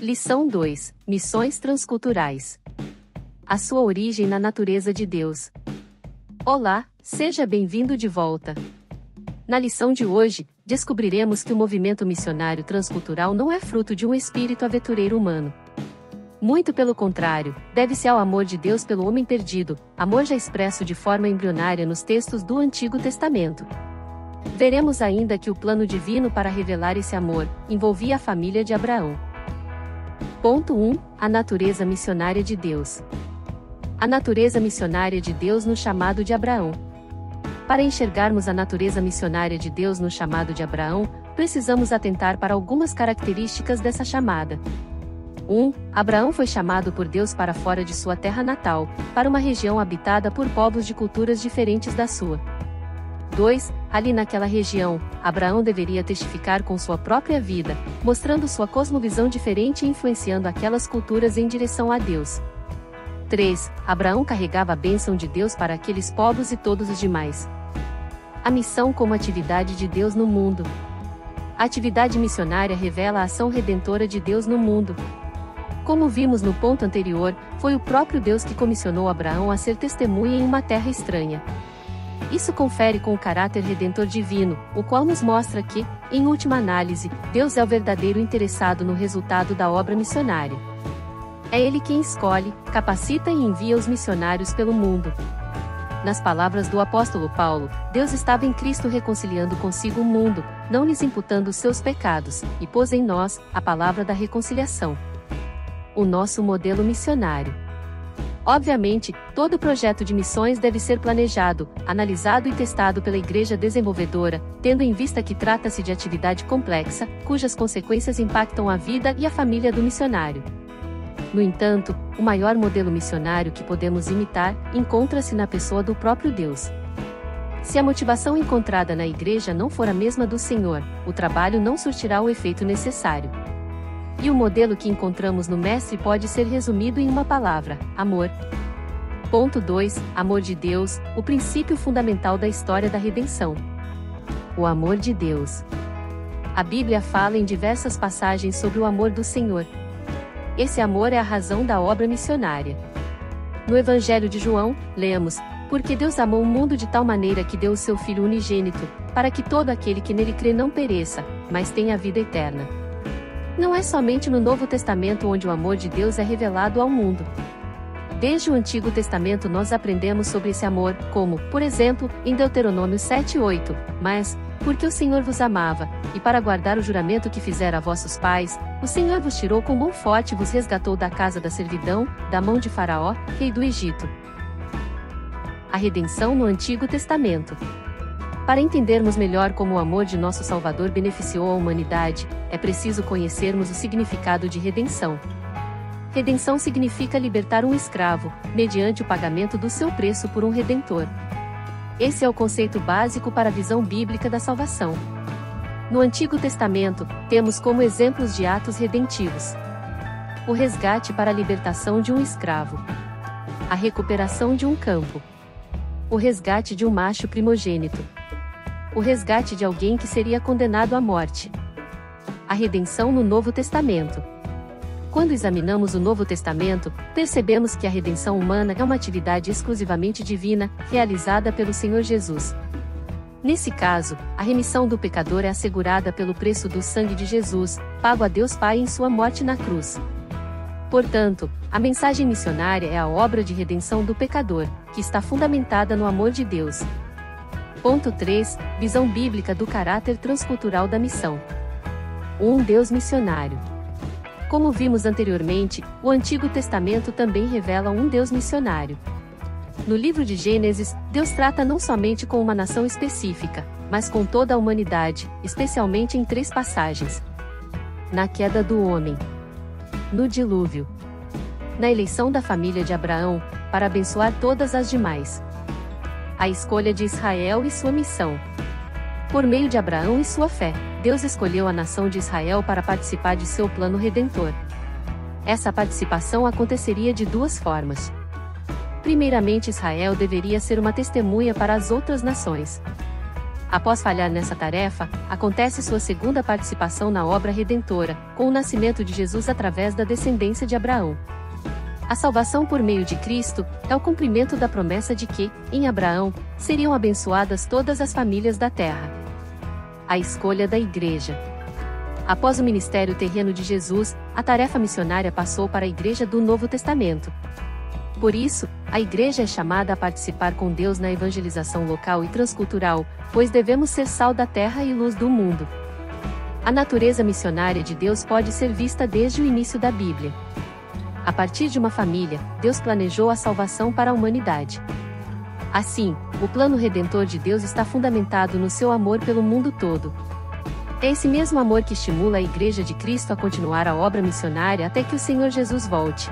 Lição 2: Missões transculturais. A sua origem na natureza de Deus. Olá, seja bem-vindo de volta. Na lição de hoje, descobriremos que o movimento missionário transcultural não é fruto de um espírito aventureiro humano. Muito pelo contrário, deve-se ao amor de Deus pelo homem perdido, amor já expresso de forma embrionária nos textos do Antigo Testamento. Veremos ainda que o plano divino para revelar esse amor envolvia a família de Abraão. Ponto 1. A natureza missionária de Deus. A natureza missionária de Deus no chamado de Abraão. Para enxergarmos a natureza missionária de Deus no chamado de Abraão, precisamos atentar para algumas características dessa chamada. 1. Abraão foi chamado por Deus para fora de sua terra natal, para uma região habitada por povos de culturas diferentes da sua. 2. Ali naquela região, Abraão deveria testificar com sua própria vida, mostrando sua cosmovisão diferente e influenciando aquelas culturas em direção a Deus. 3. Abraão carregava a bênção de Deus para aqueles povos e todos os demais. A missão como atividade de Deus no mundo. A atividade missionária revela a ação redentora de Deus no mundo. Como vimos no ponto anterior, foi o próprio Deus que comissionou Abraão a ser testemunha em uma terra estranha. Isso confere com o caráter redentor divino, o qual nos mostra que, em última análise, Deus é o verdadeiro interessado no resultado da obra missionária. É Ele quem escolhe, capacita e envia os missionários pelo mundo. Nas palavras do apóstolo Paulo, Deus estava em Cristo reconciliando consigo o mundo, não lhes imputando os seus pecados, e pôs em nós a palavra da reconciliação. O nosso modelo missionário. Obviamente, todo projeto de missões deve ser planejado, analisado e testado pela igreja desenvolvedora, tendo em vista que trata-se de atividade complexa, cujas consequências impactam a vida e a família do missionário. No entanto, o maior modelo missionário que podemos imitar encontra-se na pessoa do próprio Deus. Se a motivação encontrada na igreja não for a mesma do Senhor, o trabalho não surtirá o efeito necessário. E o modelo que encontramos no Mestre pode ser resumido em uma palavra: amor. Ponto 2. Amor de Deus, o princípio fundamental da história da redenção. O amor de Deus. A Bíblia fala em diversas passagens sobre o amor do Senhor. Esse amor é a razão da obra missionária. No Evangelho de João, lemos: porque Deus amou o mundo de tal maneira que deu o seu Filho unigênito, para que todo aquele que nele crê não pereça, mas tenha a vida eterna. Não é somente no Novo Testamento onde o amor de Deus é revelado ao mundo. Desde o Antigo Testamento nós aprendemos sobre esse amor, como, por exemplo, em Deuteronômio 7:8, mas, porque o Senhor vos amava, e para guardar o juramento que fizera a vossos pais, o Senhor vos tirou com mão forte e vos resgatou da casa da servidão, da mão de Faraó, rei do Egito. A redenção no Antigo Testamento. Para entendermos melhor como o amor de nosso Salvador beneficiou a humanidade, é preciso conhecermos o significado de redenção. Redenção significa libertar um escravo, mediante o pagamento do seu preço por um redentor. Esse é o conceito básico para a visão bíblica da salvação. No Antigo Testamento, temos como exemplos de atos redentivos: o resgate para a libertação de um escravo, a recuperação de um campo, o resgate de um macho primogênito, o resgate de alguém que seria condenado à morte. A redenção no Novo Testamento. Quando examinamos o Novo Testamento, percebemos que a redenção humana é uma atividade exclusivamente divina, realizada pelo Senhor Jesus. Nesse caso, a remissão do pecador é assegurada pelo preço do sangue de Jesus, pago a Deus Pai em sua morte na cruz. Portanto, a mensagem missionária é a obra de redenção do pecador, que está fundamentada no amor de Deus. Ponto 3. Visão bíblica do caráter transcultural da missão. Um Deus missionário. Como vimos anteriormente, o Antigo Testamento também revela um Deus missionário. No livro de Gênesis, Deus trata não somente com uma nação específica, mas com toda a humanidade, especialmente em 3 passagens: na queda do homem, no dilúvio, na eleição da família de Abraão, para abençoar todas as demais. A escolha de Israel e sua missão. Por meio de Abraão e sua fé, Deus escolheu a nação de Israel para participar de seu plano redentor. Essa participação aconteceria de 2 formas. Primeiramente, Israel deveria ser uma testemunha para as outras nações. Após falhar nessa tarefa, acontece sua segunda participação na obra redentora, com o nascimento de Jesus através da descendência de Abraão. A salvação por meio de Cristo é o cumprimento da promessa de que, em Abraão, seriam abençoadas todas as famílias da terra. A escolha da Igreja. Após o ministério terreno de Jesus, a tarefa missionária passou para a Igreja do Novo Testamento. Por isso, a Igreja é chamada a participar com Deus na evangelização local e transcultural, pois devemos ser sal da terra e luz do mundo. A natureza missionária de Deus pode ser vista desde o início da Bíblia. A partir de uma família, Deus planejou a salvação para a humanidade. Assim, o plano redentor de Deus está fundamentado no seu amor pelo mundo todo. É esse mesmo amor que estimula a Igreja de Cristo a continuar a obra missionária até que o Senhor Jesus volte.